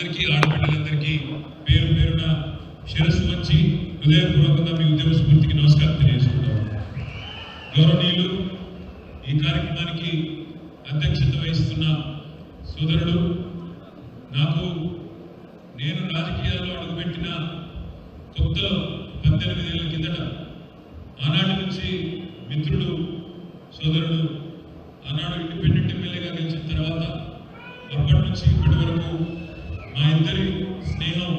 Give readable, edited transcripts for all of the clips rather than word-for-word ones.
అందరికీ ఆడపిల్లలందరికీ పేరు పేరున శిరస్సు వంచి హృదయపూర్వకంగా మీ ఉద్యమ స్ఫూర్తికి నమస్కారం తెలియజేస్తున్నాను. గౌరవనీయులు ఈ కార్యక్రమానికి అధ్యక్షత వహిస్తున్న సోదరుడు, నేను రాజకీయాల్లో అడుగుపెట్టిన కొత్తలో 18 ఏళ్ల కిందట ఆనాటి నుంచి మిత్రుడు, సోదరుడు, ఆనాడు ఇండిపెండెంట్ ఎమ్మెల్యేగా గెలిచిన తర్వాత అప్పటి నుంచి ఇప్పటి వరకు మా ఇద్దరి స్నేహం,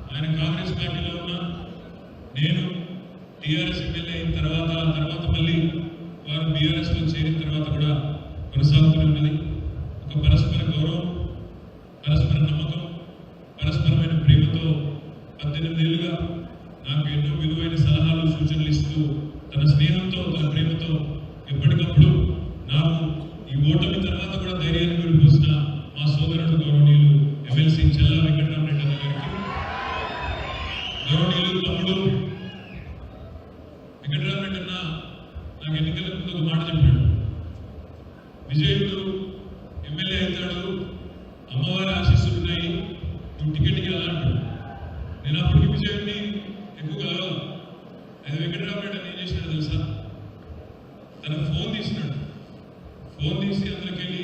ఆయన కాంగ్రెస్ పార్టీలో ఉన్న, నేను టీఆర్ఎస్ ఎమ్మెల్యే అయిన తర్వాత మళ్ళీ వారు బీఆర్ఎస్లో చేరిన తర్వాత కూడా కొనసాగుతూనే ఉన్నది. ఒక పరస్పర గౌరవం, పరస్పర నమ్మకం, పరస్పరమైన ప్రేమతో 18 ఏళ్ళుగా నాకు ఎన్నో విలువైన సలహాలు, సూచనలు ఇస్తూ తన స్నేహంతో, తన ప్రేమతో ఎప్పటికప్పుడు నాకు ఈ ఓటమి తర్వాత కూడా ధైర్యాన్ని గురిపోసిన మా సోదరుడు గౌరవనీయులు ఎమ్మెల్సీ చెల్లా వెంకటరామరెడ్డి అన్న గారికి, గౌరవనీయులు తమ్ముడు వెంకటరామరెడ్డి అన్న నాకు ఎన్నికల ముందు ఒక మాట చెప్పాడు. విజయుడు ఎమ్మెల్యే అవుతాడు, అమ్మవారి ఆశీస్సులు ఉన్నాయి, నువ్వు టికెట్కి అలా అంటాడు. నేను అప్పటికి విజయుడిని ఎక్కువ కలవాలి. అది వెంకటరామరెడ్డి అని ఏం చేసినాడు తెలుసా? తన ఫోన్ తీసినాడు, ఫోన్ తీసి అందులోకి వెళ్ళి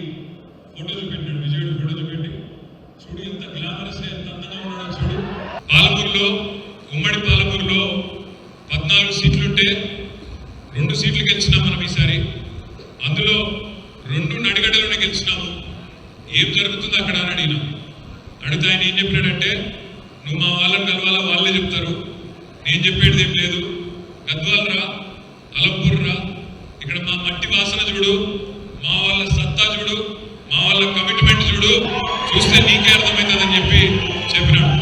ఫోటో చూపెట్టాడు. విజయుడు ఫోటో చూపెట్టి, చూడు ఎంత గ్లామరస్, ఎంత అందంగా ఉన్నాడో చూడు. పాలమూరులో, ఉమ్మడి పాలమూరులో 14 సీట్లుంటే 2 సీట్లు గెలిచినాం మనం ఈసారి. అందులో 2 నడిగడ్డలోనే గెలిచినాము. ఏం జరుగుతుందో అక్కడ అని అడిగినాం. అడిగితే ఆయన ఏం చెప్పినాడంటే, నువ్వు మా వాళ్ళని కలవాలా, వాళ్ళే చెప్తారు, నేను చెప్పేది ఏం లేదు, గద్వాల్ రా, అలంపూర్ రా, ఇక్కడ మా మట్టి వాసన చూడు, మా వాళ్ళ సత్తా చూడు, మా వాళ్ళ కమిట్మెంట్ చూడు, చూస్తే నీకే అర్థమవుతుందని చెప్పినాడు.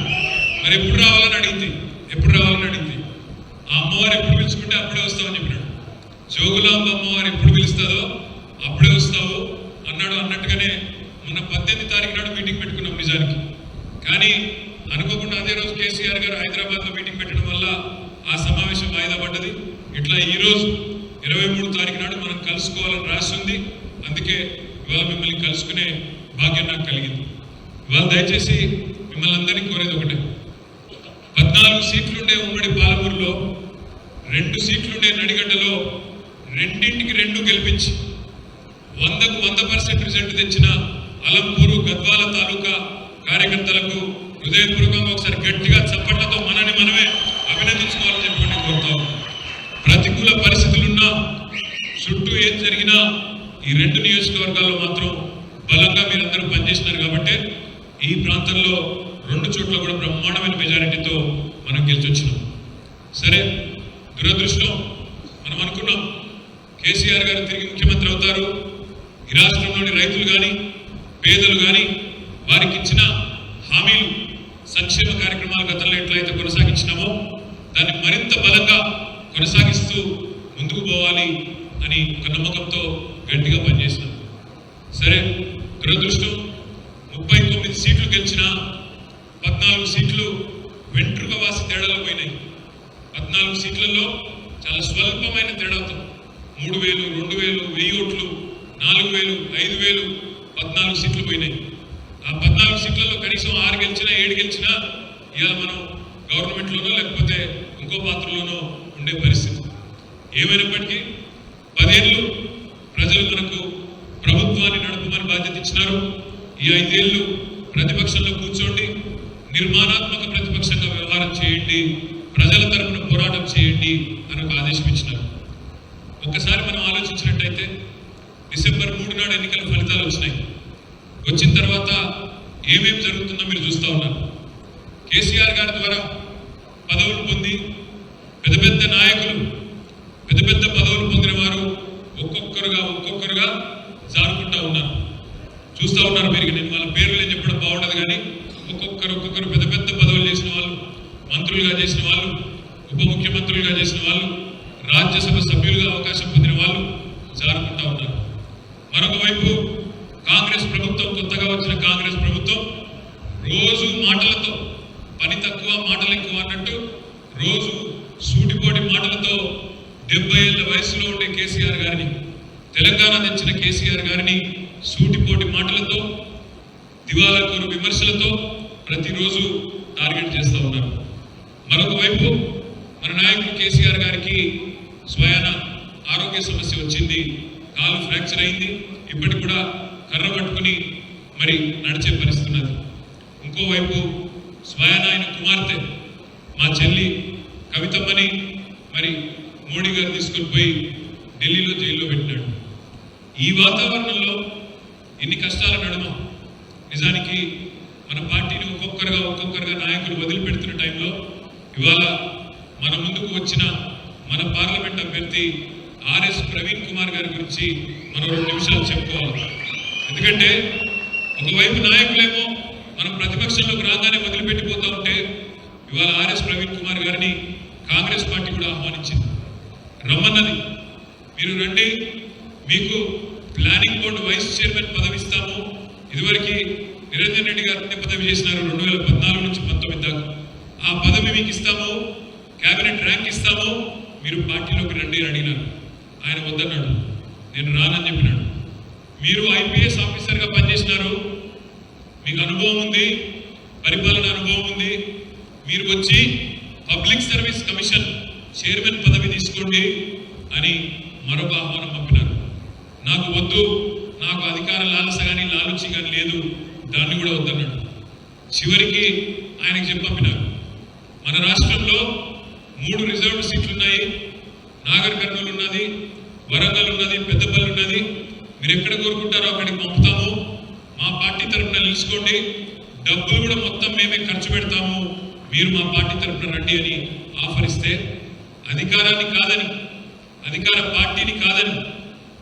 మరి ఎప్పుడు రావాలని అడిగింది, ఆ అమ్మవారు ఎప్పుడు పిలుచుకుంటే అప్పుడే వస్తామని చెప్పినాడు. జోగులాంబ అమ్మవారు ఎప్పుడు పిలుస్తుందో అప్పుడే వస్తావు అన్నాడు. అన్నట్టుగానే మొన్న 18 తారీఖు నాడు మీటింగ్ పెట్టుకున్నాం నిజానికి. కానీ అనుకోకుండా అదే రోజు కేసీఆర్ గారు హైదరాబాద్లో మీటింగ్ పెట్టడం వల్ల ఆ సమావేశం వాయిదా పడ్డది. ఇట్లా ఈరోజు 23 తారీఖు నాడు మనం కలుసుకోవాలని రాసి ఉంది. అందుకే ఇవాళ మిమ్మల్ని కలుసుకునే భాగ్యం నాకు కలిగింది. ఇవాళ దయచేసి మిమ్మల్ని అందరినీ కోరేది ఒకటే, 14 సీట్లుండే ఉమ్మడి పాలమూరులో, 2 సీట్లుండే నడిగడ్డలో 2ంటికి 2 గెలిపించి 100కు 100% రిజల్ట్ తెచ్చిన అలంపూరు, గద్వాల తాలూకా కార్యకర్తలకు హృదయపూర్వకంగా ఒకసారి గట్టిగా చప్పట్లతో మనని మనమే అభినందించుకోవాలని చెప్పి కోరుతాం. ప్రతికూల పరిస్థితులున్నా, చుట్టూ ఏం జరిగినా ఈ 2 నియోజకవర్గాల్లో మాత్రం బలంగా మీరందరూ పనిచేసినారు కాబట్టి ఈ ప్రాంతంలో 2 చోట్ల కూడా బ్రహ్మాండమైన మెజారిటీతో మనం గెలిచొచ్చినాం. సరే, దురదృష్టం, మనం అనుకున్నాం కేసీఆర్ గారు తిరిగి ముఖ్యమంత్రి అవుతారు, ఈ రాష్ట్రంలోని రైతులు కానీ, పేదలు కానీ వారికి ఇచ్చిన హామీలు, సంక్షేమ కార్యక్రమాలు గతంలో ఎట్లయితే కొనసాగించినామో దాన్ని మరింత బలంగా కొనసాగిస్తూ ముందుకు పోవాలి అని ఒక నమ్మకంతో గట్టిగా పనిచేసినాం. సరే, దురదృష్టం, 39 సీట్లు గెలిచిన 14 సీట్లు వెంట్రుకవాసి తేడాలో పోయినాయి. 14 సీట్లలో చాలా స్వల్పమైన తేడాతో 3000, 2000, 1000 ఓట్లు, 4000, 5000, 14 సీట్లు పోయినాయి. ఆ 14 సీట్లలో కనీసం 6 గెలిచినా 7 గెలిచినా ఇవాళ మనం గవర్నమెంట్లోనో లేకపోతే ఇంకో పాత్రలోనో ఉండే పరిస్థితి. ఏమైనప్పటికీ 10 ఏళ్ళు ప్రజలు మనకు ప్రభుత్వాన్ని నడపమని బాధ్యత ఇచ్చినారు. ఈ 5 ఏళ్ళు ప్రతిపక్షంలో కూర్చోండి, నిర్మాణాత్మక ప్రతిపక్షంగా వ్యవహారం చేయండి, ప్రజల తరపున పోరాటం చేయండి అని ఒక ఆదేశం ఇచ్చినారు. ఒక్కసారి మనం ఆలోచించినట్టయితే డిసెంబర్ 3 నాడు ఎన్నికల ఫలితాలు వచ్చినాయి. వచ్చిన తర్వాత ఏమేం జరుగుతుందో మీరు చూస్తూ ఉన్నారు. కేసీఆర్ గారి ద్వారా పదవులు పొంది పెద్ద పెద్ద నాయకులు, పెద్ద పెద్ద పదవులు పొందిన వారు ఒక్కొక్కరుగా జారుకుంటా ఉన్నారు. చూస్తూ ఉన్నారు మీరు. నేను వాళ్ళ పేర్లు చెప్పడం బాగుండదు కానీ ఒక్కొక్కరు పెద్ద పెద్ద పదవులు చేసిన వాళ్ళు, మంత్రులుగా చేసిన వాళ్ళు, ఉప ముఖ్యమంత్రులుగా చేసిన వాళ్ళు, రాజ్యసభ సభ్యులుగా అవకాశం పొందిన వాళ్ళు జారుకుంటా ఉన్నారు. మరొక వైపు కాంగ్రెస్ ప్రభుత్వం, కొత్తగా వచ్చిన కాంగ్రెస్ ప్రభుత్వం రోజు మాటలతో, పని తక్కువ మాటలు ఎక్కువ అన్నట్టు రోజు సూటిపోటి మాటలతో 70 ఏళ్ల వయసులో ఉండే కేసీఆర్ గారిని, తెలంగాణ తెచ్చిన కేసీఆర్ గారిని సూటిపోటి మాటలతో, దివాలాకోరు విమర్శలతో ప్రతిరోజు టార్గెట్ చేస్తూ ఉన్నారు. మరొక వైపు మన నాయకుడు కేసీఆర్ గారికి స్వయాన ఆరోగ్య సమస్య వచ్చింది, కాలు ఫ్రాక్చర్ అయింది, ఇప్పటికి కూడా కర్ర పట్టుకుని మరి నడిచే పరిస్థితి ఉన్నది. ఇంకోవైపు స్వయాన ఆయన కుమార్తె మా చెల్లి కవితమ్మని మరి మోడీ గారు తీసుకొని పోయి ఢిల్లీలో జైల్లో పెట్టినాడు. ఈ వాతావరణంలో ఎన్ని కష్టాల నడుమ నిజానికి మన పార్టీని ఒక్కొక్కరుగా నాయకులు వదిలిపెడుతున్న టైంలో ఇవాళ మన ముందుకు వచ్చిన మన పార్లమెంట్ అభ్యర్థి ఆర్ఎస్ ప్రవీణ్ కుమార్ గారి గురించి మనం 2 నిమిషాలు చెప్పుకోవాలి. ఎందుకంటే ఒకవైపు నాయకులేమో మనం ప్రతిపక్షంలోకి రాగానే వదిలిపెట్టిపోతూ ఉంటే ఇవాళ ఆర్ఎస్ ప్రవీణ్ కుమార్ గారిని కాంగ్రెస్ పార్టీ కూడా ఆహ్వానించింది, రమ్మన్నది. మీరు రండి, మీకు ప్లానింగ్ బోర్డు వైస్ చైర్మన్ పదవి ఇస్తాము. ఇదివరకు నిరంజన్ రెడ్డి గారు పదవి చేసినారు 2014 నుంచి 19 దాకా. ఆ పదవి మీకు ఇస్తాము, క్యాబినెట్ ర్యాంక్ ఇస్తాము, మీరు పార్టీలోకి రండి అని అడిగినారు. ఆయన వద్దన్నాడు, నేను రానని చెప్పినాడు. మీరు ఐపీఎస్ ఆఫీసర్గా పనిచేసినారు, మీకు అనుభవం ఉంది, పరిపాలన అనుభవం ఉంది, మీరు వచ్చి పబ్లిక్ సర్వీస్ కమిషన్ చైర్మన్ పదవి తీసుకోండి అని మరొక ఆహ్వానం పంపినారు. నాకు వద్దు, నాకు అధికార లాలస కానీ లాలుచి కానీ లేదు, దాన్ని కూడా వద్దన్నాడు. చివరికి ఆయనకి చెప్పి పంపినారు, మన రాష్ట్రంలో 3 రిజర్వ్డ్ సీట్లు ఉన్నాయి, నాగర్ కర్నూలు ఉన్నది, వరంగల్ ఉన్నది, పెద్దపల్లి ఉన్నది, మీరు ఎక్కడ కోరుకుంటారో అక్కడికి పంపుతాము, మా పార్టీ తరఫున నిలుచుకోండి, డబ్బులు కూడా మొత్తం మేమే ఖర్చు పెడతాము, మీరు మా పార్టీ తరఫున రండి అని ఆఫర్ ఇస్తే అధికారాన్ని కాదని, అధికార పార్టీని కాదని,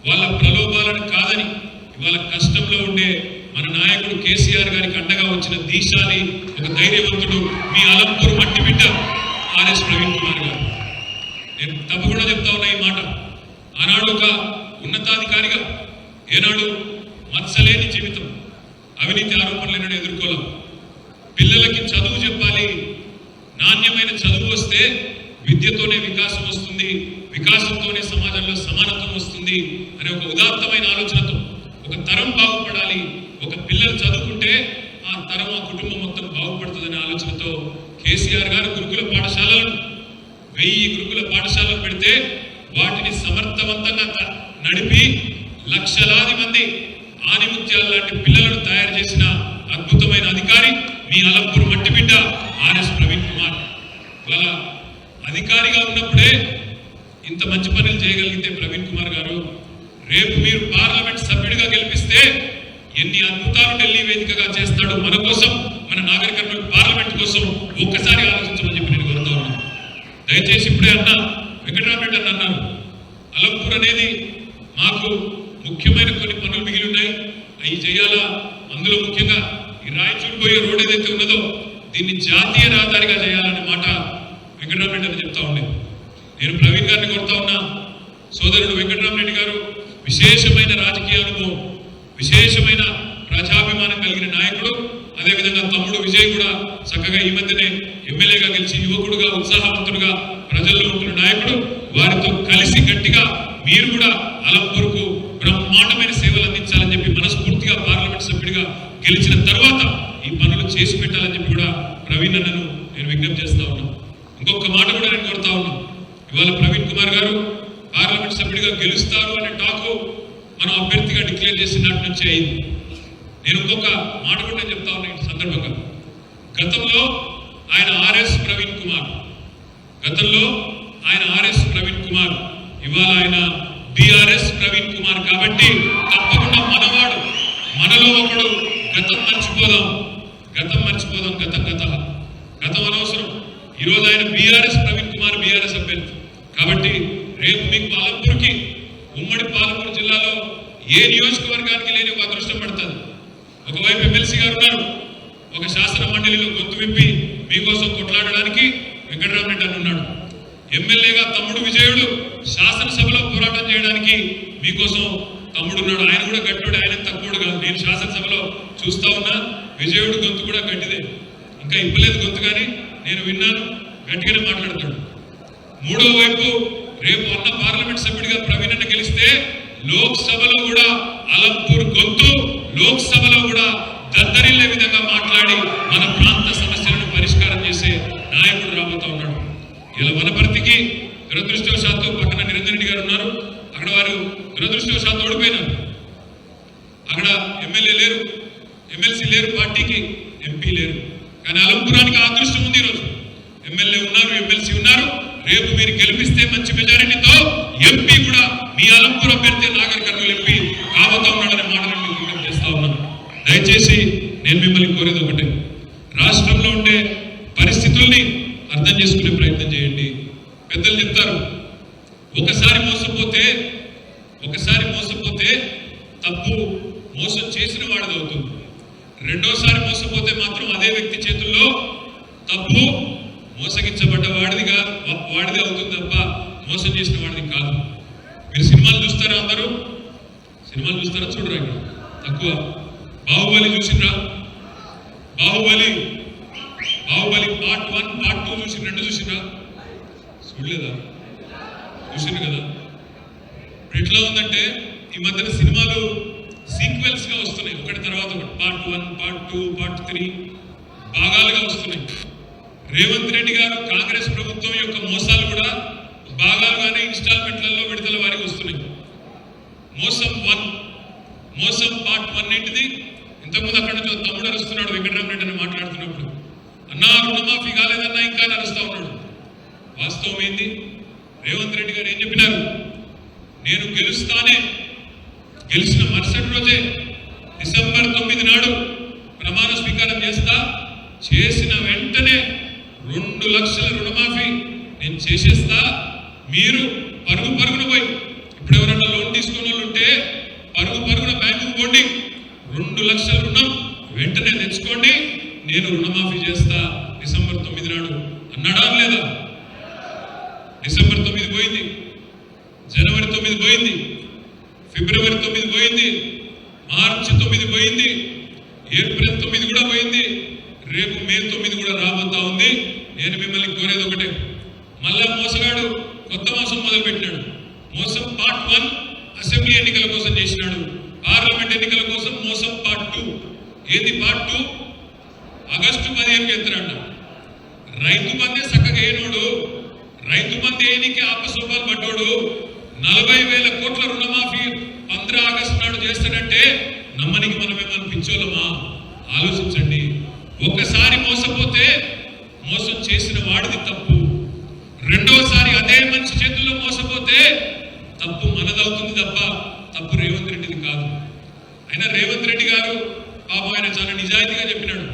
వాళ్ళ ప్రలోభాలను కాదని ఇవాళ కష్టంలో ఉండే మన నాయకుడు కేసీఆర్ గారికి అండగా వచ్చిన దీశాలి ఒక ధైర్యవంతుడు మీ అలంపూర్ మట్టి బిడ్డ ఆర్ఎస్ ప్రవీణ్ కుమార్ గారు. నేను తప్పకుండా చెప్తా ఉన్నా ఈ మాట. ఆనాడు ఒక ఉన్నతాధికారిగా ఏనాడు మత్సలేని జీవితం, అవినీతి ఆరోపణలు ఏనాడు ఎదుర్కోలేం. పిల్లలకి చదువు చెప్పాలి, నాణ్యమైన చదువు వస్తే విద్యతోనే వికాసం వస్తుంది, వికాసంతోనే సమాజంలో సమానత్వం వస్తుంది అనే ఒక ఉదాత్తమైన ఆలోచనతో ఒక తరం బాగుపడాలి, ఒక పిల్లలు చదువుకుంటే ఆ తరం ఆ కుటుంబం మొత్తం బాగుపడుతుందనే ఆలోచనతో కేసీఆర్ గారు గురుకుల పాఠశాలలను 1000 గురుకుల పాఠశాలలు పెడితే వాటిని సమర్థవంతంగా నడిపి లక్షలాది మంది ఆనిముత్యాల లాంటి పిల్లలను తయారు చేసిన అద్భుతమైన అధికారి మీ అలంపూర్ మట్టి బిడ్డ ఆర్ఎస్ ప్రవీణ్ కుమార్. వాళ్ళ అధికారిగా ఉన్నప్పుడే ఇంత మంచి పనులు చేయగలిగితే ప్రవీణ్ కుమార్ గారు, రేపు మీరు పార్లమెంట్ సభ్యుడిగా గెలిపిస్తే ఎన్ని అద్భుతాలు ఢిల్లీ వేదికగా చేస్తాడు మన కోసం, మన నాగర్ కర్నూలు పార్లమెంట్ కోసం ఒక్కసారి ఆలోచించమని చెప్పి నేను కోరుతా ఉన్నాను. దయచేసి ఇప్పుడే అన్న వెంకటరామరెడ్డి అన్న అన్నారు, అలంపూర్ అనేది మాకు ముఖ్యమైన కొన్ని పనులు మిగిలి ఉన్నాయి, అవి చేయాలా. అందులో ముఖ్యంగా ఈ రాయచూరు పోయే రోడ్ ఏదైతే ఉన్నదో దీన్ని జాతీయ రహదారిగా చేయాలనే మాట వెంకటరామరెడ్డి అని చెప్తా ఉండే. నేను ప్రవీణ్ గారిని కోరుతా ఉన్నా, సోదరుడు వెంకటరామరెడ్డి గారు విశేషమైన రాజకీయ అనుభవం, విశేషమైన ప్రజాభిమానం కలిగిన నాయకుడు. అదేవిధంగా తమ్ముడు విజయ్ కూడా చక్కగా ఈ మధ్యనే ఎమ్మెల్యేగా గెలిచి యువకుడుగా ఉత్సాహవంతుడుగా ప్రజల్లో ఉంటున్న నాయకుడు. వారితో కలిసి గట్టిగా మీరు కూడా అలంపూర్కు బ్రహ్మాండమైన సేవలు అందించాలని చెప్పి మనస్ఫూర్తిగా పార్లమెంట్ సభ్యుడిగా గెలిచిన తర్వాత ఈ పనులు చేసి పెట్టాలని చెప్పి కూడా ప్రవీణ్ అన్నను నేను విజ్ఞప్తి చేస్తా ఉన్నాను. ఇంకొక మాట కూడా నేను కోరుతా ఉన్నాను, ఇవాళ ప్రవీణ్ కుమార్ గారు పార్లమెంట్ సభ్యుడిగా గెలుస్తారు అనే టాకు మనం అభ్యర్థిగా డిక్లేర్ చేసినట్టు నుంచి అయింది. నేను ఇంకొక మాట కూడా చెప్తా ఉన్నా ఈ సందర్భంగా, గతంలో ఆయన ఆర్ఎస్ ప్రవీణ్ కుమార్, ఇవాళ ఆయన బిఆర్ఎస్ ప్రవీణ్ కుమార్. కాబట్టి తప్పకుండా మనవాడు, మనలో ఒకడు. గతం మర్చిపోదాం, గతం అనవసరం. ఈరోజు ఆయన బిఆర్ఎస్ ప్రవీణ్ కుమార్, బిఆర్ఎస్ అభ్యర్థి. కాబట్టి రేపు మీకు పాలమూరుకి, ఉమ్మడి పాలమూరు జిల్లాలో ఏ నియోజకవర్గానికి లేని ఒక అదృష్టం పడుతుంది. ఒకవైపు ఎమ్మెల్సీ గారు ఉన్నారు, ఒక శాసన మండలిలో గొంతు విప్పి మీకోసం కొట్లాడడానికి వెంకటరామరెడ్డి అని ఉన్నాడు. ఎమ్మెల్యేగా తమ్ముడు విజయుడు శాసనసభలో పోరాటం చేయడానికి మీకోసం తమ్ముడు ఉన్నాడు. ఆయన కూడా గట్టుడు, ఆయన తక్కువడు కాదు. నేను శాసనసభలో చూస్తా ఉన్నా, విజయుడు గొంతు కూడా గట్టిదే, ఇంకా ఇవ్వలేదు గొంతు, కానీ నేను విన్నాను, గట్టిగానే మాట్లాడతాడు. మూడో వైపు రేపు అన్న పార్లమెంట్ సభ్యుడిగా ప్రవీణ్ అన్న గెలిస్తే లోక్సభలో కూడా అలంపూర్ గొంతు, లోక్సభలో కూడా దద్దరిల్లే విధంగా మాట్లాడి మన ప్రాంత పార్టీకి ఎంపీ లేరు. కానీ అలంపురానికి ఆ అదృష్టం ఉంది. ఈరోజు ఎమ్మెల్యే ఉన్నారు, ఎమ్మెల్సీ ఉన్నారు. రేపు మీరు గెలిపిస్తే మంచి మెజారిటీతో ఎంపీ కూడా మీ అలంపూర్ అభ్యర్థి నాగర్ కర్నూలు ఎంపీ కాబోతా ఉన్నాడనే మాటలను మీకు విజ్ఞప్తి చేస్తా ఉన్నాను. దయచేసి నేను మిమ్మల్ని కోరేది ఒకటే, రాష్ట్రంలో ఉండే పరిస్థితుల్ని అర్థం చేసుకునే ప్రయత్నం చేయండి. పెద్దలు చెప్తారు, ఒకసారి మోసపోతే తప్పు మోసం చేసిన వాడిది అవుతుంది. రెండోసారి మోసపోతే మాత్రం అదే వ్యక్తి చేతుల్లో తప్పు మోసగించబడ్డ వాడిది అవుతుంది తప్ప మోసం చేసిన వాడిది కాదు. మీరు సినిమాలు చూస్తారా? అందరూ సినిమాలు చూస్తారా? చూడరా? ఇక్కడ తక్కువ. బాహుబలి చూసిండ్రా? బాహుబలి పార్ట్ 1 పార్ట్ 2 చూసి 2 చూసిండ్రా? చూడలేదా? చూసిండ్రు కదా. ఇప్పుడు ఎట్లా ఉందంటే ఈ మధ్యన సినిమాలు సీక్వెల్స్ గా వస్తున్నాయి, ఒకటి తర్వాత ఒకటి. పార్ట్ 1 పార్ట్ 2 పార్ట్ 3 భాగాలుగా వస్తున్నాయి. రేవంత్ రెడ్డి గారు కాంగ్రెస్ ప్రభుత్వం యొక్క మోసాలు కూడా భాగాలుగానే ఇన్స్టాల్మెంట్లలో విడుదల వారికి వస్తున్నాయి. మోసం పార్ట్ 1 ఏంటిది? ఇంతకుముందు అక్కడ నుంచి తమ్ముడు అరుస్తున్నాడు, వెంకటరామరెడ్డి అని మాట్లాడుతున్నప్పుడు, అన్నా రుణమాఫీ కాలేదన్నా ఇంకా అరుస్తా ఉన్నాడు. వాస్తవం ఏంది? రేవంత్ రెడ్డి గారు ఏం చెప్పినారు? నేను గెలిచిన మరుసటి రోజే డిసెంబర్ 9 నాడు ప్రమాణ స్వీకారం చేసిన వెంటనే 2 లక్షల రుణమాఫీ నేను చేసేస్తా. మీరు పరుగున పోయి, ఇప్పుడు ఎవరన్నా లోన్ తీసుకున్న వాళ్ళు ఉంటే పరుగున బ్యాంకుకు పోండి, 2 లక్షల రుణం వెంటనే తెచ్చుకోండి, నేను రుణమాఫీ చేస్తా డిసెంబర్ 9 నాడు అన్నాడా లేదా? డిసెంబర్ 9 పోయింది, జనవరి 9 పోయింది, ఫిబ్రవరి 9 పోయింది, మార్చి 9 పోయింది, ఏప్రిల్ 9 కూడా పోయింది, రేపు మే 9 కూడా రాబోతా ఉంది. నేను మిమ్మల్ని కోరేది ఒకటే, మళ్ళా మోసగాడు కొత్త మోసం మొదలు పెట్టినాడు. మోసం పార్ట్ 1 అసెంబ్లీ ఎన్నికల కోసం చేసినాడు, పార్లమెంట్ ఎన్నికల కోసం మోసం పార్ట్ 2. ఏది పార్ట్ 2? ఆగస్టు 15 ఎత్తురాడు. రైతు బందే చక్కగా ఏనోడు, రైతు బంద్ ఏనికి ఆపసోపాలు పడ్డోడు 40,000 కోట్ల రుణమాఫీ 15 ఆగస్టు నాడు చేస్తాడంటే నమ్మనికి మనమేమన్నా పిచ్చోళ్ళమా? ఆలోచించండి. ఒక్కసారి మోసపోతే మోసం చేసిన వాడిది తప్పు, రెండోసారి అదే మనిషి చేతుల్లో మోసపోతే తప్పు మనదవుతుంది తప్ప తప్పు రేవంత్ రెడ్డిది కాదు. అయినా రేవంత్ రెడ్డి గారు పాపం ఆయన చాలా నిజాయితీగా చెప్పినాడు.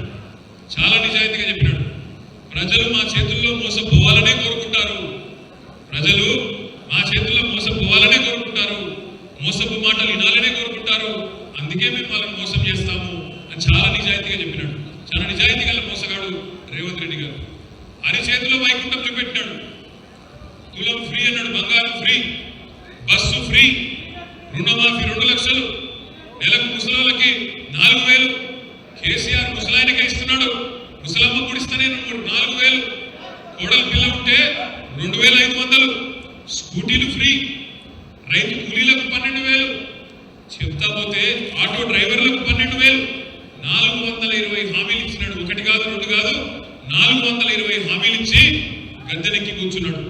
ప్రజలు మా చేతుల్లో మోసపోవాలనే కోరుకుంటారు, మోసపు మాటలు వినాలనే కోరుకుంటారు, అందుకే మేము వాళ్ళని మోసం చేస్తాము అని చాలా నిజాయితీగా చెప్పినాడు. చాలా నిజాయితీ గల మోసగాడు రేవంత్ రెడ్డి గారు. అరి చేతిలో వైకుంఠం చూపెట్టినాడు. తులం ఫ్రీ అన్నాడు, బంగారం ఫ్రీ, బస్సు ఫ్రీ, రుణమాఫీ 2 లక్షలు, నెలకు ముసలాళ్ళకి 4,000, కేసీఆర్ ముసలాయనకే ఇస్తున్నాడు, ముసలమ్మ గుడిస్తేనే 4,000, కోడల పిల్ల ఉంటే 2,500, స్కూటీలు ఫ్రీ, రైతు కూలీలకు 12,000, చెప్తా పోతే ఆటో డ్రైవర్లకు 12,000, 420 హామీలు ఇచ్చినాడు. 1 కాదు 2 కాదు 420 హామీలు ఇచ్చి గద్దెనెక్కి కూర్చున్నాడు.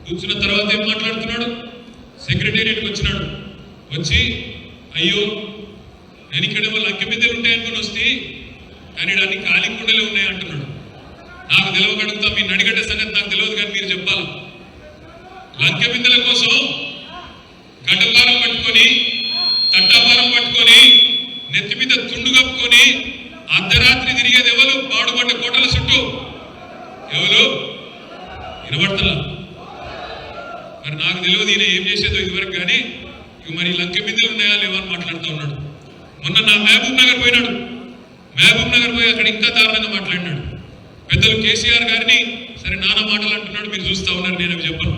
కూర్చున్న తర్వాత ఏం మాట్లాడుతున్నాడు? సెక్రటేరియట్కి వచ్చినాడు. వచ్చి అయ్యో నేను ఇక్కడ వాళ్ళు అగ్గిమిద్దెలు ఉంటాయనుకుని వస్తే కానీ అన్ని ఖాళీ కుండలే ఉన్నాయి అంటున్నాడు. నాకు తెలియకడుగుతా, మీ నడిగడ్డ సంగతి నాకు తెలియదు కానీ మీరు చెప్పాలి. లంకె బిందెల కోసం గడ్డపారం పట్టుకొని తట్టాపారం పట్టుకొని నెత్తి మీద తుండు కప్పుకొని అర్ధరాత్రి తిరిగేది ఎవరు? పాడుపడ్డ కోటల చుట్టూ ఎవరు వినబడతలా? మరి నాకు తెలియదు ఈయన ఏం చేసేదో ఇదివరకు, కానీ ఇక మరి లంకె బిందెలు ఉన్నాయా లేవా అని మాట్లాడుతూ ఉన్నాడు. మొన్న నా మహబూబ్ నగర్ పోయినాడు. మహబూబ్ నగర్ పోయి అక్కడ ఇంకా దారుణంగా మాట్లాడినాడు. పెద్దలు కేసీఆర్ గారిని సరే నానా మాటలు అంటున్నాడు, మీరు చూస్తా ఉన్నారు, నేను అవి చెప్పను.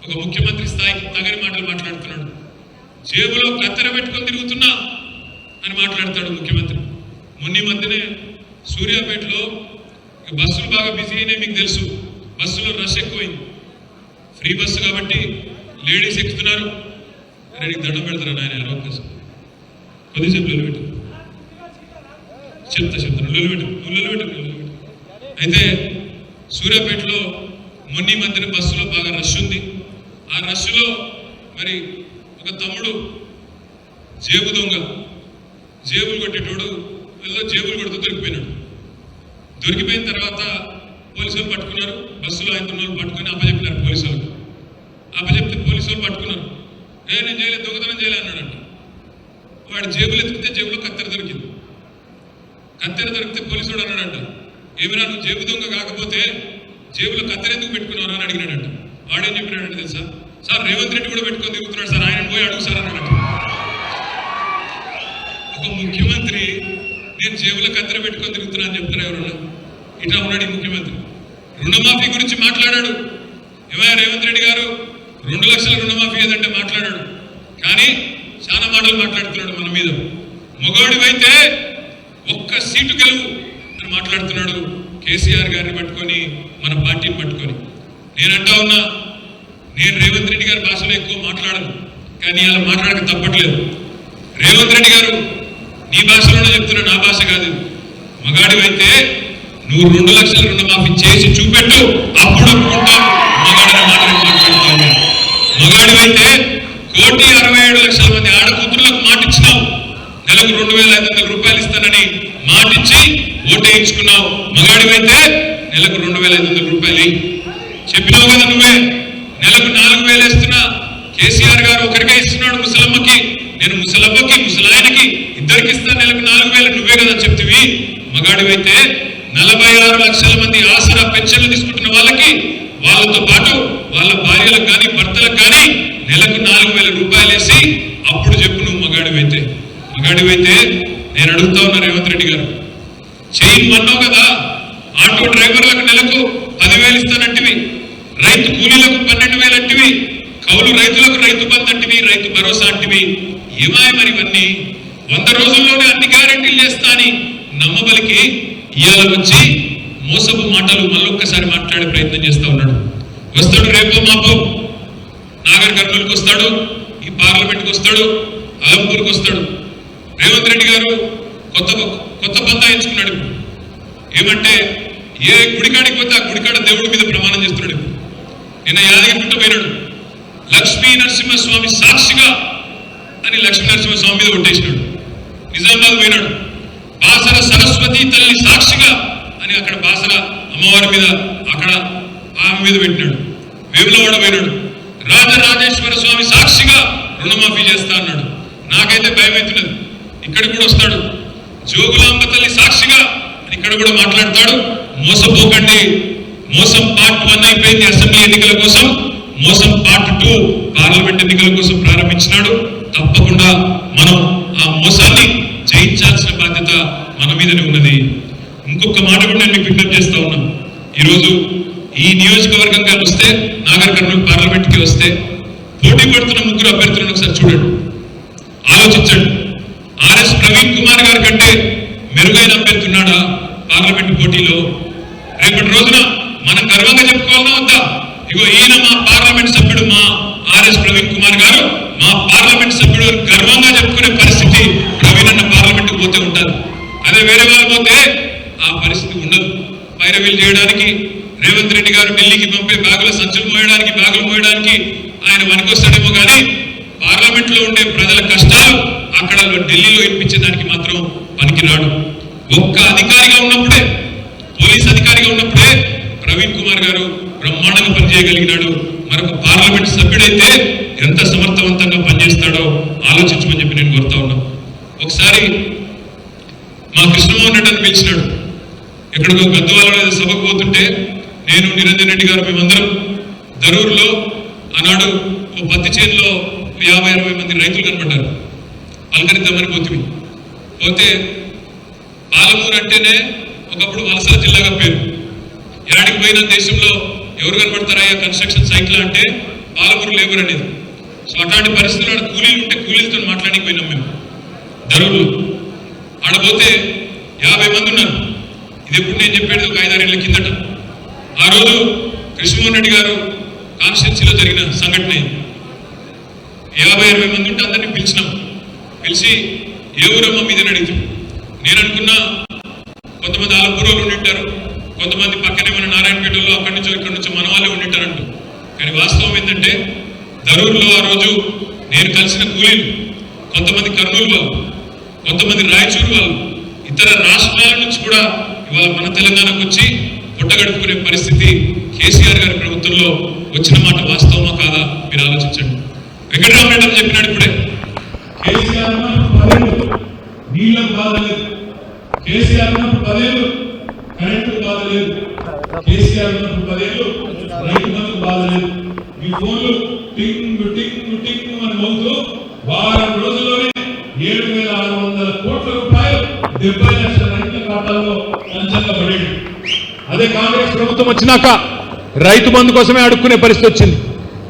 ఒక ముఖ్యమంత్రి స్థాయికి తగని మాటలు మాట్లాడుతున్నాడు. జేబులో కత్తెర పెట్టుకొని తిరుగుతున్నా అని మాట్లాడతాడు ముఖ్యమంత్రి. మొన్న మధ్యనే సూర్యాపేటలో బస్సులు బాగా బిజీ అయినాయి, మీకు తెలుసు, బస్సులో రష్ ఎక్కువైంది. ఫ్రీ బస్సు కాబట్టి లేడీస్ ఎక్కుతున్నారు. రెడీ దండం పెడతారు ఆయన అవకాశం కొద్దిసేపు లొల్లిపెట్టు చెప్తాను లొల్లిపెట్టు. అయితే సూర్యాపేటలో మొన్న మధ్యన బస్సులో బాగా రష్ ఉంది. ఆ రష్లో మరి ఒక తమ్ముడు జేబులు కొట్టేటోడు జేబులు కొడుతూ దొరికిపోయినాడు. దొరికిపోయిన తర్వాత పోలీసులు పట్టుకున్నారు. బస్సులో ఆయన వాళ్ళు పట్టుకొని అప్పచెప్పినారు పోలీసులకు. అప్పచెప్తే పోలీసులు పట్టుకున్నారు. నేను చేయలేదు, దొంగతనం చేయలే అన్నాడంట. వాడు జేబులు ఎత్తుకితే జేబులో కత్తెర దొరికింది. కత్తెర దొరికితే పోలీసుడు అన్నాడంట, ఏమిరా నువ్వు జేబు దొంగ కాకపోతే జేబులో కత్తెర ఎందుకు పెట్టుకున్నావు అని అడిగినాడంట. వాడేం చెప్పినాడంటే తెలుసా, సార్ రేవంత్ రెడ్డి కూడా పెట్టుకొని తిరుగుతున్నాడు సార్, ఆయన పోయి అడుగు సార్ అన్నాడంట. ఒక ముఖ్యమంత్రి నేను జేబులో కత్తెర పెట్టుకొని తిరుగుతున్నా అని చెప్తారా ఎవరన్నా? ఇట్లా ఉన్నాడు ఈ ముఖ్యమంత్రి. రుణమాఫీ గురించి మాట్లాడాడు. ఏమైనా రేవంత్ రెడ్డి గారు 2 లక్షల రుణమాఫీ ఏదంటే మాట్లాడాడు. కానీ చాలా మాటలు మాట్లాడుతున్నాడు మన మీద. మగవాడివైతే ఒక్క సీటు గెలువు అని మాట్లాడుతున్నాడు కేసీఆర్ గారిని పట్టుకొని, మన పార్టీని పట్టుకొని. నేనంటా ఉన్నా, నేను రేవంత్ రెడ్డి గారి భాషలో ఎక్కువ మాట్లాడను, కానీ అలా మాట్లాడక తప్పట్లేదు. రేవంత్ రెడ్డి గారు నీ భాషలోనే చెప్తున్నా, నా భాష కాదు. మగాడివైతే నువ్వు 2 లక్షల రుణమాఫీ చేసి చూపెట్టు, అప్పుడు ఒప్పుకుంటాం మగాడిని మాట్లాడుతాను. మగాడివైతే 1,67,00,000 మంది ఆడకూతురులకు మాటిచ్చినావు, నెలకు 2,500 రూపాయలు ఇస్తానని మాటిచ్చి ఓటేయించుకున్నావు. మగాడివైతే నెలకు 2,500 రూపాయలు చెప్పినావు కదా నువ్వే. నెలకు 4,000 ఇస్తున్నా, కేసీఆర్ గారు ఒకరికే ఇస్తున్నాడు ముసలమ్మకి, నేను ముసలమ్మకి ముసలాయనకి ఇద్దరికి ఇస్తాను నెలకు 4,000, నువ్వే కదా చెప్తివి. మగాడివైతే 46 లక్షల మంది ఆసరా పెన్షన్లు తీసుకుంటున్న వాళ్ళకి, వాళ్ళతో పాటు వాళ్ళ భార్యలకు కానీ భర్తలకు కానీ నెలకు 4,000 రూపాయలు వేసి అప్పుడు చెప్పు నువ్వు మగాడివైతే. మగాడివైతే నేను అడుగుతా ఉన్నా రేవంత్ రెడ్డి గారు, చెయ్యి అన్నావు కదా, ఆటో డ్రైవర్లకు నెలకు 10,000 ఇస్తానంటివి, రైతు కూలీలకు 12,000 అంటివి, కౌలు రైతులకు రైతు బంధు అంటివి, రైతు భరోసా అంటివి. ఏమాయ మరి ఇవన్నీ? 100 రోజుల్లోనే అన్ని గ్యారెంటీలు చేస్తా అని నమ్మబలికి ఇవాళ వచ్చి మోసపు మాటలు మళ్ళొక్కసారి మాట్లాడే ప్రయత్నం చేస్తా ఉన్నాడు. వస్తాడు రేపో మాపో నాగర్ కర్నూలుకి వస్తాడు, ఈ పార్లమెంట్కి వస్తాడు, అలంపూర్కి వస్తాడు. రేవంత్ రెడ్డి గారు కొత్త పంతా ఎంచుకున్నాడు. ఏమంటే ఏ గుడికాడికి పోతే ఆ గుడికాడ దేవుడి మీద ప్రమాణం చేస్తున్నాడు. నిన్న యాదగిరిగుట్ట పోయినాడు, లక్ష్మీ నరసింహస్వామి సాక్షిగా అని లక్ష్మీ నరసింహస్వామి మీద కొట్టేసినాడు. నిజామాబాద్ పోయినాడు, బాసర సరస్వతి తల్లి సాక్షిగా అని అక్కడ బాసర అమ్మవారి మీద అక్కడ ఆమె మీద పెట్టినాడు. వేములవాడ పోయినాడు, రాజరాజేశ్వర స్వామి సాక్షిగా రుణమాఫీ చేస్తా అన్నాడు. నాకైతే భయం అవుతున్నది. ఇక్కడ కూడా వస్తాడు, జోగులాంబ తల్లి సాక్షిగా అని ఇక్కడ కూడా మాట్లాడతాడు. మోసపోకండి, మోసం పార్ట్ 1 అయిపోయింది అసెంబ్లీ ఎన్నికల కోసం, మోసం పార్ట్ 2 పార్లమెంట్ ఎన్నికల కోసం ప్రారంభించినాడు. తప్పకుండా మనం ఆ మోసాన్ని జయించాల్సిన బాధ్యత మన మీదనే ఉన్నది. ఇంకొక మాట కూడా నేను మీకు విజ్ఞప్తి చేస్తా ఉన్నాను. ఈరోజు ఈ నియోజకవర్గంగా వస్తే, నాగర్ కర్నూలు పార్లమెంట్కి వస్తే పోటీ పడుతున్న 3 అభ్యర్థులను ఒకసారి చూడండి, ఆలోచించండి. ఆర్ఎస్ ప్రవీణ్ కుమార్ గారి కంటే మెరుగైన అభ్యర్థి ఉన్నాడా పార్లమెంట్ పోటీలో? రేపటి రోజున మనం గర్వంగా చెప్పుకోవాలన్నా వద్దా? ఇగో ఈయన మా పార్లమెంట్ సభ్యుడు, మా ఆర్ఎస్ ప్రవీణ్ కుమార్ గారు మా పార్లమెంట్ సభ్యుడు గర్వంగా చెప్పుకునే పరిస్థితి ప్రవీణ్ అన్న పార్లమెంట్కి పోతే ఉంటుంది. అదే వేరే వాళ్ళు పోతే ఆ పరిస్థితి ఉండదు. పైరవీలు చేయడానికి రేవంత్ రెడ్డి గారు ఢిల్లీకి పంపే బ్యాగుల సంచులు మోయడానికి ఆయన వనకొస్తాడేమో కానీ పార్లమెంట్ లో ఉండే ప్రజల కష్టాలు అక్కడ ఢిల్లీలో వినిపించేదానికి మాత్రం పనికిరాడు. ఒక్క అధికారిగా ఉన్నప్పుడే, పోలీస్ అధికారిగా ఉన్నప్పుడే ప్రవీణ్ కుమార్ గారు బ్రహ్మాండంగా పనిచేయగలిగినాడు. మరొక పార్లమెంట్ సభ్యుడైతే ఎంత సమర్థవంతంగా పనిచేస్తాడో ఆలోచించమని చెప్పి నేను కోరుతా ఉన్నా. ఒకసారి మా కృష్ణమోహన్ రెడ్డి అని పిలిచినాడు. ఎక్కడికో గద్వాలలో సభకు పోతుంటే నేను నిరంజన్ రెడ్డి గారు మేమందరం దరూరులో ఆనాడు ఓ పత్తి చేనులో 50-60 మంది రైతులు కనబడ్డారు. పలకరిద్దామని పోతే పాలమూరు అంటేనే ఒకప్పుడు వలసల జిల్లాగా పేరు. ఏడాడికి పోయిన దేశంలో ఎవరు కనబడతారయ్యా కన్స్ట్రక్షన్ సైట్లో అంటే పాలమూరు లేబర్ అనేది. సో అట్లాంటి పరిస్థితుల్లో కూలీలు ఉంటే కూలీలతో మాట్లాడికి పోయినాం మేము దరూరులో. ఆడపోతే 50 మంది ఉన్నారు. ఇది ఎప్పుడు నేను చెప్పేది ఒక 5-6 ఏళ్ల కిందట. ఆ రోజు కృష్ణమోహన్ రెడ్డి గారు కాన్స్టిట్యున్సీలో జరిగిన సంఘటన. 50-60 మంది ఉంటే అందరినీ పిలిచి ఏ ఊరమ్మ మీదని అడిగితే నేను అనుకున్నా కొంతమంది ఆలపూర్లో ఉండింటారు, కొంతమంది పక్కనే మన నారాయణపేటలో అక్కడి నుంచో ఇక్కడి నుంచో మన వాళ్ళే ఉండింటారంటూ. కానీ వాస్తవం ఏంటంటే దరూరులో ఆ రోజు నేను కలిసిన కూలీలు కొంతమంది కర్నూలు వాళ్ళు, కొంతమంది రాయచూరు వాళ్ళు, ఇతర రాష్ట్రాల నుంచి కూడా ఇవాళ మన తెలంగాణకు వచ్చి పొట్టగడుపుకునే పరిస్థితి కేసీఆర్ గారి ప్రభుత్వంలో వచ్చిన మాట వాస్తవమా కాదా మీరు ఆలోచించండి. వెంకటరామరెడ్డి చెప్పినాడు ఇప్పుడే, కేసీఆర్ నీళ్లకు బాధ లేదు, కేసీఆర్ 10 ఏళ్ళు కరెంటు బాధ లేదు, కేసీఆర్ 10 ఏళ్ళు రైతు బంధు బాధ లేదు. ఈ ఫోన్లు టింగ్ టింగ్ టింగ్ అని మోగుతూ వారం రోజుల్లోనే 7,600 కోట్ల రూపాయలు 70 లక్షల రైతుల ఖాతాల్లో లంచంగా పడేది. అదే కాంగ్రెస్ ప్రభుత్వం వచ్చినాక రైతు బంధు కోసమే అడుక్కునే పరిస్థితి వచ్చింది.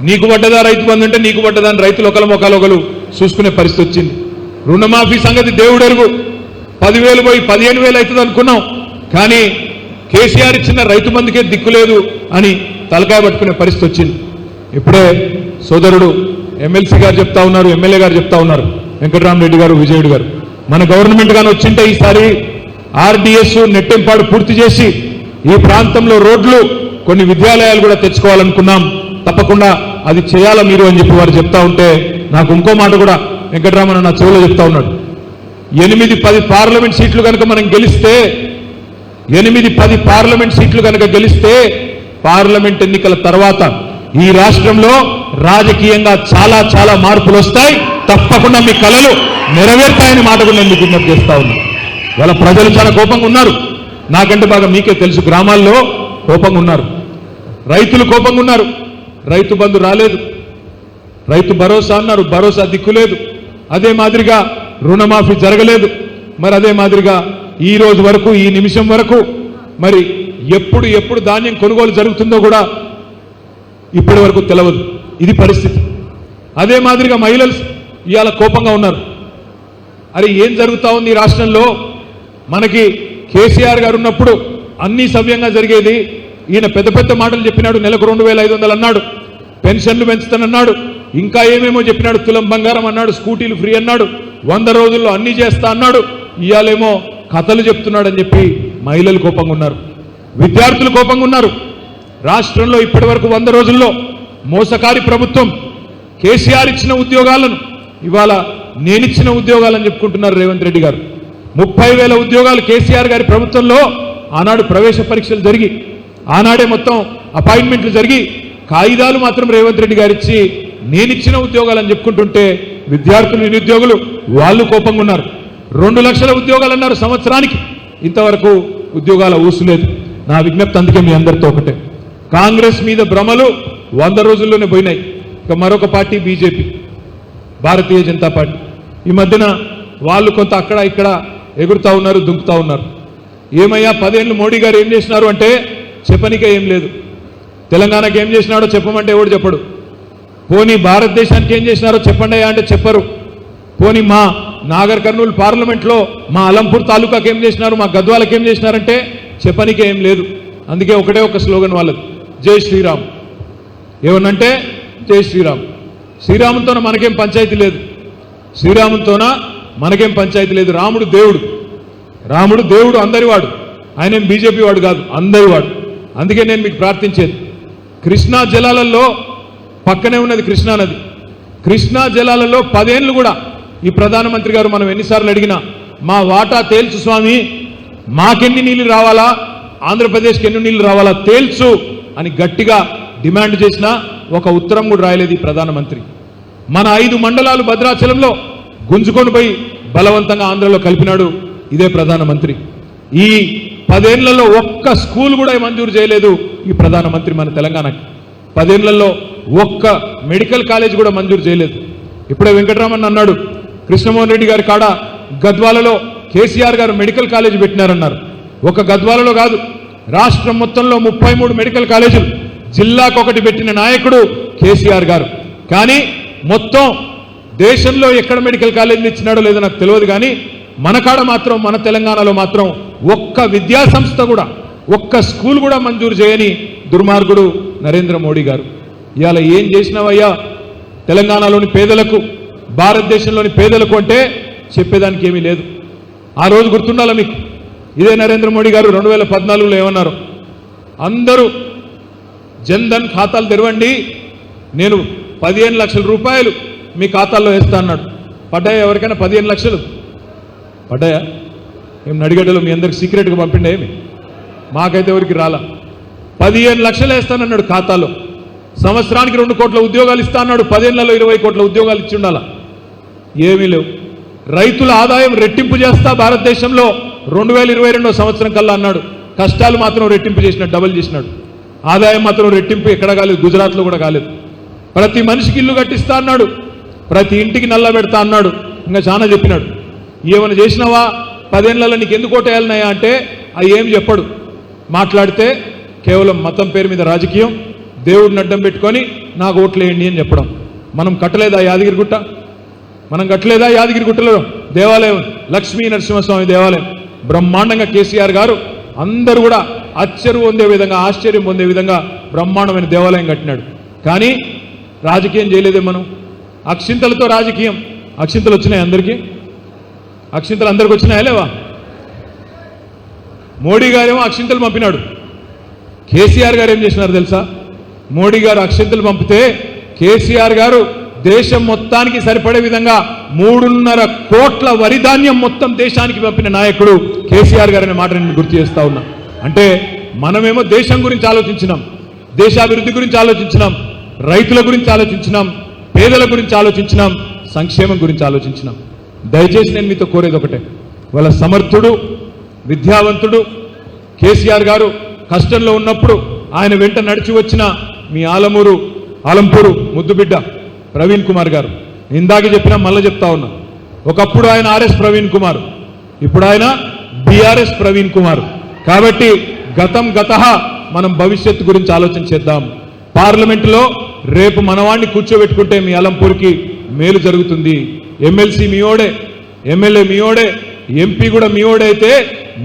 నీకు పడ్డదా రైతు బంధు అంటే నీకు పడ్డదా అని రైతులు ఒకరు చూసుకునే పరిస్థితి వచ్చింది. రుణమాఫీ సంగతి దేవుడు ఎరుగు, 10,000 పోయి 15,000 అవుతుంది అనుకున్నాం. కానీ కేసీఆర్ ఇచ్చిన రైతు బంధుకే దిక్కులేదు అని తలకాయ పట్టుకునే పరిస్థితి వచ్చింది. ఇప్పుడే సోదరుడు ఎమ్మెల్సీ గారు చెప్తా ఉన్నారు, ఎమ్మెల్యే గారు చెప్తా ఉన్నారు, వెంకటరామరెడ్డి గారు, విజయుడు గారు, మన గవర్నమెంట్ గాని వచ్చింటే ఈసారి ఆర్డీఎస్ నెట్టెంపాడు పూర్తి చేసి ఈ ప్రాంతంలో రోడ్లు, కొన్ని విద్యాలయాలు కూడా తెచ్చుకోవాలనుకున్నాం. తప్పకుండా అది చేయాలా మీరు అని చెప్పి వారు చెప్తా ఉంటే నాకు ఇంకో మాట కూడా వెంకటరామన్ నా చెవిలో చెప్తా ఉన్నాడు. 8-10 పార్లమెంట్ సీట్లు కనుక మనం గెలిస్తే, 8-10 పార్లమెంట్ సీట్లు కనుక గెలిస్తే పార్లమెంట్ ఎన్నికల తర్వాత ఈ రాష్ట్రంలో రాజకీయంగా చాలా చాలా మార్పులు వస్తాయి. తప్పకుండా మీ కలలు నెరవేర్తాయని మాట కూడా నేను మీకు విజ్ఞప్తి చేస్తా ఉన్నా. వాళ్ళ ప్రజలు చాలా కోపంగా ఉన్నారు, నాకంటే బాగా మీకే తెలుసు. గ్రామాల్లో కోపంగా ఉన్నారు, రైతులు కోపంగా ఉన్నారు. రైతు బంధు రాలేదు, రైతు భరోసా అన్నారు, భరోసా దిక్కులేదు. అదే మాదిరిగా రుణమాఫీ జరగలేదు. మరి అదే మాదిరిగా ఈ రోజు వరకు, ఈ నిమిషం వరకు మరి ఎప్పుడు ధాన్యం కొనుగోలు జరుగుతుందో కూడా ఇప్పటి వరకు తెలియదు. ఇది పరిస్థితి. అదే మాదిరిగా మహిళలు ఇవాళ కోపంగా ఉన్నారు. అరే ఏం జరుగుతా ఉంది ఈ రాష్ట్రంలో? మనకి కేసీఆర్ గారు ఉన్నప్పుడు అన్ని సవ్యంగా జరిగేది. ఈయన పెద్ద పెద్ద మాటలు చెప్పినాడు, నెలకు 2,500 అన్నాడు, పెన్షన్లు పెంచుతానన్నాడు, ఇంకా ఏమేమో చెప్పినాడు, తులం బంగారం అన్నాడు, స్కూటీలు ఫ్రీ అన్నాడు, 100 రోజుల్లో అన్ని చేస్తా అన్నాడు. ఇవాళేమో కథలు చెప్తున్నాడని చెప్పి మహిళలు కోపంగా ఉన్నారు, విద్యార్థులు కోపంగా ఉన్నారు. రాష్ట్రంలో ఇప్పటి వరకు 100 రోజుల్లో మోసకారి ప్రభుత్వం కేసీఆర్ ఇచ్చిన ఉద్యోగాలను ఇవాళ నేనిచ్చిన ఉద్యోగాలని చెప్పుకుంటున్నారు రేవంత్ రెడ్డి గారు. 30,000 ఉద్యోగాలు కేసీఆర్ గారి ప్రభుత్వంలో ఆనాడు ప్రవేశ పరీక్షలు జరిగి, ఆనాడే మొత్తం అపాయింట్మెంట్లు జరిగి, కాగితాలు మాత్రం రేవంత్ రెడ్డి గారు ఇచ్చి నేనిచ్చిన ఉద్యోగాలని చెప్పుకుంటుంటే విద్యార్థులు, నిరుద్యోగులు వాళ్ళు కోపంగా ఉన్నారు. 2 లక్షల ఉద్యోగాలు అన్నారు సంవత్సరానికి, ఇంతవరకు ఉద్యోగాల ఊసులేదు. నా విజ్ఞప్తి అందుకే మీ అందరితో ఒకటే, కాంగ్రెస్ మీద భ్రమలు 100 రోజుల్లోనే పోయినాయి. ఇక మరొక party BJP, Bharatiya Janata party. ఈ మధ్యన వాళ్ళు కొంత అక్కడ ఇక్కడ ఎగురుతా ఉన్నారు, దుంకుతా ఉన్నారు. ఏమయ్యా 10 ఏళ్ళు మోడీ గారు ఏం చేసినారు అంటే చెప్పనికే ఏం లేదు. తెలంగాణకి ఏం చేసినాడో చెప్పమంటే ఎవడు చెప్పడు. పోనీ భారతదేశానికి ఏం చేసినారో చెప్పండి అంటే చెప్పరు. పోనీ మా నాగర్ కర్నూలు పార్లమెంట్లో మా అలంపూర్ తాలూకాకి ఏం చేసినారు, మా గద్వాలకి ఏం చేసినారంటే చెప్పనికే ఏం లేదు. అందుకే ఒకటే ఒక స్లోగన్ వాళ్ళది, జై శ్రీరామ్. ఏమనంటే జై శ్రీరామ్. శ్రీరాముతోన మనకేం పంచాయతీ లేదు, శ్రీరాముతోన మనకేం పంచాయతీ లేదు. రాముడు దేవుడు, రాముడు దేవుడు, అందరివాడు. ఆయనేం బీజేపీ వాడు కాదు, అందరివాడు. అందుకే నేను మీకు ప్రార్థించేది, కృష్ణా జలాలలో పక్కనే ఉన్నది కృష్ణా నది, కృష్ణా జలాలలో 10 ఏళ్ళు కూడా ఈ ప్రధానమంత్రి గారు మనం ఎన్నిసార్లు అడిగినా మా వాటా తేల్చు స్వామి, మాకెన్ని నీళ్లు రావాలా, ఆంధ్రప్రదేశ్కి ఎన్ని నీళ్లు రావాలా తేల్చు అని గట్టిగా డిమాండ్ చేసినా ఒక ఉత్తరం కూడా రాయలేదు ఈ ప్రధానమంత్రి. మన 5 మండలాలు భద్రాచలంలో గుంజుకొని పోయి బలవంతంగా ఆంధ్రలో కలిపినాడు ఇదే ప్రధానమంత్రి. ఈ 10 ఏళ్లలో ఒక్క స్కూల్ కూడా మంజూరు చేయలేదు ఈ ప్రధానమంత్రి మన తెలంగాణకి. 10 ఏళ్లలో ఒక్క మెడికల్ కాలేజ్ కూడా మంజూరు చేయలేదు. ఇప్పుడే వెంకటరామన్ అన్నాడు, కృష్ణమోహన్ రెడ్డి గారి కాడ గద్వాలలో కేసీఆర్ గారు మెడికల్ కాలేజ్ పెట్టినారన్నారు. ఒక గద్వాలలో కాదు, రాష్ట్రం మొత్తంలో 33 మెడికల్ కాలేజీలు, జిల్లాకు ఒకటి పెట్టిన నాయకుడు కేసీఆర్ గారు. కానీ మొత్తం దేశంలో ఎక్కడ మెడికల్ కాలేజీలు ఇచ్చినాడో లేదో నాకు తెలియదు. కానీ మన కాడ మాత్రం, మన తెలంగాణలో మాత్రం ఒక్క విద్యా సంస్థ కూడా, ఒక్క స్కూల్ కూడా మంజూరు చేయని దుర్మార్గుడు నరేంద్ర మోడీ గారు. ఇవాళ ఏం చేసినావయ్యా తెలంగాణలోని పేదలకు, భారతదేశంలోని పేదలకు అంటే చెప్పేదానికి ఏమీ లేదు. ఆ రోజు గుర్తుండాలా మీకు, ఇదే నరేంద్ర మోడీ గారు 2014లో ఏమన్నారు, అందరూ జన్ధన్ ఖాతాలు తెరవండి, నేను 15 లక్షల రూపాయలు మీ ఖాతాల్లో వేస్తా అన్నాడు. పడ్డాయా ఎవరికైనా 15 లక్షలు? పడ్డాయా? ఏం నడిగడ్డలో మీ అందరికి సీక్రెట్గా పంపిండే ఏమి? మాకైతే ఎవరికి రాలా. 15 లక్షలు వేస్తానన్నాడు ఖాతాలో. సంవత్సరానికి 2 కోట్ల ఉద్యోగాలు ఇస్తా అన్నాడు. 10 ఏళ్లలో 20 కోట్ల ఉద్యోగాలు ఇచ్చి ఉండాలా. ఏమీ లేవు. రైతుల ఆదాయం రెట్టింపు చేస్తా భారతదేశంలో 2022 సంవత్సరం కల్లా అన్నాడు. కష్టాలు మాత్రం రెట్టింపు చేసినాడు, డబుల్ చేసినాడు. ఆదాయం మాత్రం రెట్టింపు ఎక్కడ కాలేదు, గుజరాత్లో కూడా కాలేదు. ప్రతి మనిషికి ఇల్లు కట్టిస్తా అన్నాడు, ప్రతి ఇంటికి నల్ల పెడతా అన్నాడు. ఇంకా చాలా చెప్పినాడు. ఏమైనా చేసినావా 10 ఏళ్లలో నీకు ఎందుకు ఓటేయాలన్నాయా అంటే అవి ఏం చెప్పడు. మాట్లాడితే కేవలం మతం పేరు మీద రాజకీయం, దేవుడిని అడ్డం పెట్టుకొని నాకు ఓట్లేయండి అని చెప్పడం. మనం కట్టలేదా యాదగిరిగుట్ట? మనం కట్టలేదా యాదగిరిగుట్టలో దేవాలయం? లక్ష్మీ నరసింహస్వామి దేవాలయం బ్రహ్మాండంగా కేసీఆర్ గారు అందరూ కూడా ఆశ్చర్యం పొందే విధంగా బ్రహ్మాండమైన దేవాలయం కట్టినాడు. కానీ రాజకీయం చేయలేదే మనం. అక్షింతలతో రాజకీయం. అక్షింతలు వచ్చినాయి అందరికీ? అక్షింతలు అందరికి వచ్చినాయా లేవా? మోడీ గారేమో అక్షింతలు పంపినాడు. కేసీఆర్ గారు ఏం చేసినారు తెలుసా? మోడీ గారు అక్షింతలు పంపితే కేసీఆర్ గారు దేశం మొత్తానికి సరిపడే విధంగా 3.5 కోట్ల వరి ధాన్యం మొత్తం దేశానికి పంపిన నాయకుడు కేసీఆర్ గారు అనే మాట నేను గుర్తు చేస్తా ఉన్నా. అంటే మనమేమో దేశం గురించి ఆలోచించినాం, దేశాభివృద్ధి గురించి ఆలోచించినాం, రైతుల గురించి ఆలోచించినాం, పేదల గురించి ఆలోచించినాం, సంక్షేమం గురించి ఆలోచించినాం. దయచేసి నేను మీతో కోరేది ఒకటే, వాళ్ళ సమర్థుడు విద్యావంతుడు కేసీఆర్ గారు కష్టంలో ఉన్నప్పుడు ఆయన వెంట నడిచి వచ్చిన మీ ఆలంపూరు ముద్దుబిడ్డ ప్రవీణ్ కుమార్ గారు. ఇందాక చెప్పినా మళ్ళీ చెప్తా ఉన్నా. ఒకప్పుడు ఆయన ఆర్ఎస్ ప్రవీణ్ కుమార్, ఇప్పుడు ఆయన బీఆర్ఎస్ ప్రవీణ్ కుమార్. కాబట్టి గతః మనం భవిష్యత్తు గురించి ఆలోచన చేద్దాం. పార్లమెంటులో రేపు మనవాణ్ణి కూర్చోబెట్టుకుంటే మీ ఆలంపూర్కి మేలు జరుగుతుంది. ఎమ్మెల్సీ మీఓడే, ఎమ్మెల్యే మీఓడే, ఎంపీ కూడా మీఓడే అయితే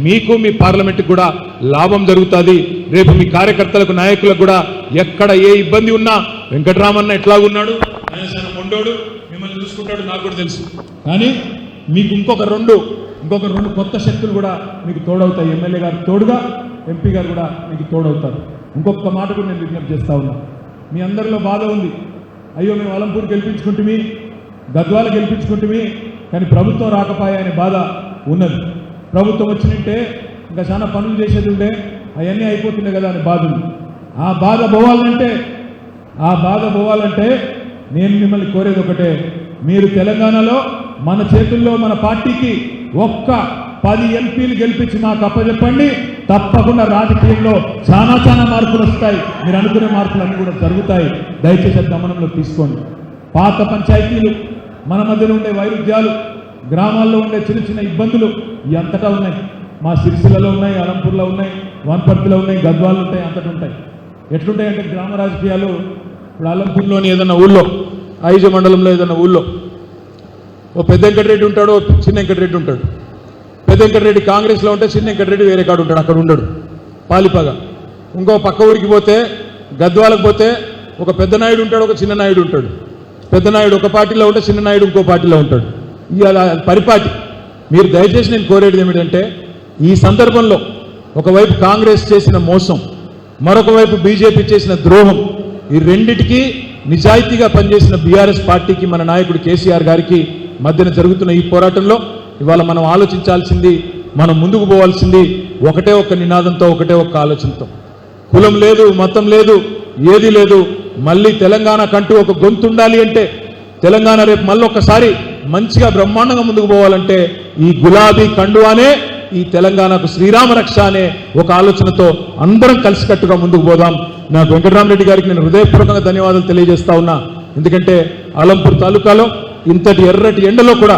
మీకు మీ పార్లమెంట్కి కూడా లాభం జరుగుతుంది. రేపు మీ కార్యకర్తలకు నాయకులకు కూడా ఎక్కడ ఏ ఇబ్బంది ఉన్నా వెంకటరామన్న ఎట్లాగున్నాడు, ఆయన మొండోడు, మిమ్మల్ని చూసుకుంటాడు, నాకు కూడా తెలుసు. కానీ మీకు ఇంకొక రెండు కొత్త శక్తులు కూడా మీకు తోడవుతాయి. ఎమ్మెల్యే గారు తోడుగా, ఎంపీ గారు కూడా మీకు తోడవుతారు. ఇంకొక మాట కూడా నేను విజ్ఞప్తి చేస్తా ఉన్నా. మీ అందరిలో బాధ ఉంది, అయ్యో మేము అలంపూర్ గెలిపించుకుంటుమి, గద్వాల గెలిపించుకుంటుమి, కానీ ప్రభుత్వం రాకపోయా అనే బాధ ఉన్నది. ప్రభుత్వం వచ్చినట్టే ఇంకా చాలా పనులు చేసేది ఉండే, అవన్నీ అయిపోతున్నాయి కదా అనే బాధ ఉంది. ఆ బాధ పోవాలంటే నేను మిమ్మల్ని కోరేది ఒకటే, మీరు తెలంగాణలో మన చేతుల్లో మన పార్టీకి ఒక్క 10 ఎంపీలు గెలిపించి మాకు అప్పచెప్పండి. తప్పకుండా రాజకీయంలో చాలా మార్పులు వస్తాయి. మీరు అనుకునే మార్పులు అన్నీ కూడా జరుగుతాయి. దయచేసి గమనంలో తీసుకోండి. పాత పంచాయతీలు, మన మధ్యలో ఉండే వైరుధ్యాలు, గ్రామాల్లో ఉండే చిన్న ఇబ్బందులు అంతటా ఉన్నాయి. మా సిరిసిల్లలో ఉన్నాయి, అలంపూర్లో ఉన్నాయి, వనపర్తిలో ఉన్నాయి, గద్వాలు ఉంటాయి, అంతటా ఉంటాయి. ఎట్లుంటాయంటే గ్రామ రాజకీయాలు, ఇప్పుడు అలంపూర్లోని ఏదన్నా ఊళ్ళో, ఐజ మండలంలో ఏదన్నా ఊళ్ళో ఓ పెద్ద వెంకటరెడ్డి ఉంటాడు, ఓ చిన్న వెంకటరెడ్డి ఉంటాడు. పెద్ద వెంకటరెడ్డి కాంగ్రెస్లో ఉంటే చిన్న వెంకటరెడ్డి వేరే కాడు ఉంటాడు, అక్కడ ఉండడు, పాలిపగా. ఇంకో పక్క ఊరికి పోతే, గద్వాలకు పోతే ఒక పెద్ద నాయుడు ఉంటాడు, ఒక చిన్న నాయుడు ఉంటాడు. పెద్ద నాయుడు ఒక పార్టీలో ఉంటే చిన్న నాయుడు ఇంకో పార్టీలో ఉంటాడు. ఇవాళ పరిపాటి. మీరు దయచేసి నేను కోరేది ఏమిటంటే, ఈ సందర్భంలో ఒకవైపు కాంగ్రెస్ చేసిన మోసం, మరొక వైపు బీజేపీ చేసిన ద్రోహం, ఈ రెండిటికి నిజాయితీగా పనిచేసిన బీఆర్ఎస్ పార్టీకి, మన నాయకుడు కేసీఆర్ గారికి మధ్యన జరుగుతున్న ఈ పోరాటంలో ఇవాళ మనం ఆలోచించాల్సింది, మనం ముందుకు పోవాల్సింది ఒకటే ఒక్క నినాదంతో, ఒకటే ఒక్క ఆలోచనతో. కులం లేదు, మతం లేదు, ఏది లేదు. మళ్ళీ తెలంగాణ కంటూ ఒక గొంతు ఉండాలి అంటే, తెలంగాణ రేపు మళ్ళీ ఒక్కసారి మంచిగా బ్రహ్మాండంగా ముందుకు పోవాలంటే ఈ గులాబీ కండువానే ఈ తెలంగాణకు శ్రీరామ రక్ష అనే ఒక ఆలోచనతో అందరం కలిసికట్టుగా ముందుకు పోదాం. నాకు వెంకటరామరెడ్డి గారికి నేను హృదయపూర్వకంగా ధన్యవాదాలు తెలియజేస్తా ఉన్నా. ఎందుకంటే అలంపూర్ తాలూకాలో ఇంతటి ఎర్రటి ఎండలో కూడా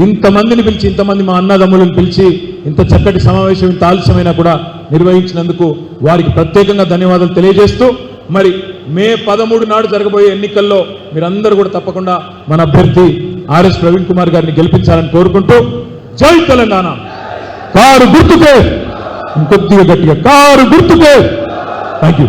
ఇంతమందిని పిలిచి, ఇంతమంది మా అన్నదమ్ములను పిలిచి ఇంత చక్కటి సమావేశం ఇంత ఆలస్యమైనా కూడా నిర్వహించినందుకు వారికి ప్రత్యేకంగా ధన్యవాదాలు తెలియజేస్తూ, మరి మే 13 నాడు జరగబోయే ఎన్నికల్లో మీరందరూ కూడా తప్పకుండా మన అభ్యర్థి ఆర్ఎస్ ప్రవీణ్ కుమార్ గారిని గెలిపించాలని కోరుకుంటూ, జై తెలంగాణ. కారు గుర్తుకే, ఇంకొద్దిగా గట్టిగా కారు గుర్తుకే. Thank you.